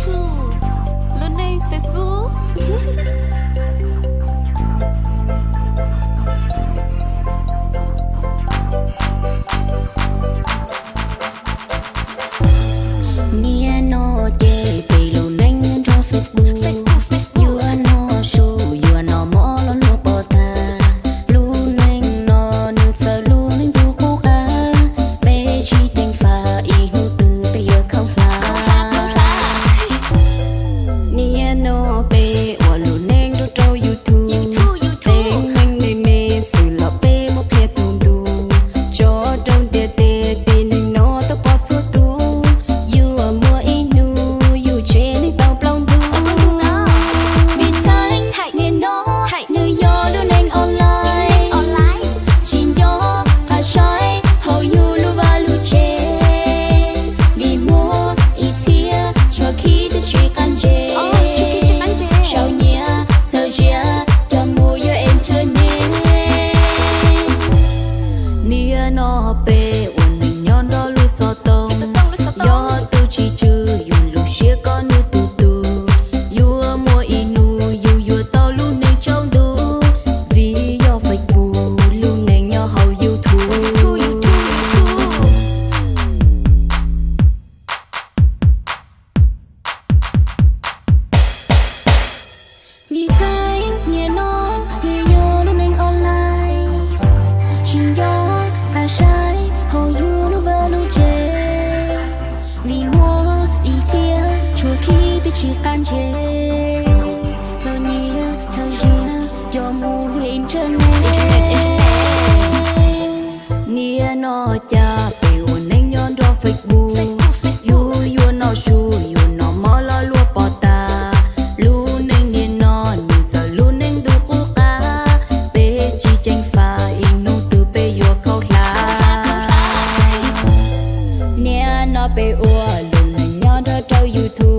YouTube, lên đây Facebook. Nia no che pe lo neng cho Facebook. You are no show, you are no more lo lo pota. Lu neng no nu sa lu neng du ku ka. Be chi teng fa I nu tu pe yo khau la. Nia no pe wa lu neng do to YouTube. Teng neng me me su lo pe mo phe tu du. Cho dong de de pe neng no to pot su tu. You are more inu, you change tao plong du. Vì thanh nên nó nơi yo luôn anh online. Chỉ yo và sai how you lu va lu che. Vì mua ít thia cho khi tôi chỉ cần che. Sao nhia sao chia cho mua yo internet. Nia no pe un mình nhon đó lu so tông. Yo tu chỉ chữ you lu xia con nu tu tu. You are more inu you tao lu nên trong du. Vì yo phải bù lu nên yo how you thu. Vì thấy nghe nó người yo lu nên online. Chỉ yo và sai how you lu va lu che. Vì mua ý thia chua khi tôi chỉ can chế. Cho nhia sao chia cho mua internet. Nia no cha pe un neng yon do Facebook. You no shoe you no more lo lu pota. Lu neng ni no ni za lu neng du ku ka. Pe chi cheng fa ing nu tu pe yo khau la. Nia no pe ua lu neng yon do to YouTube.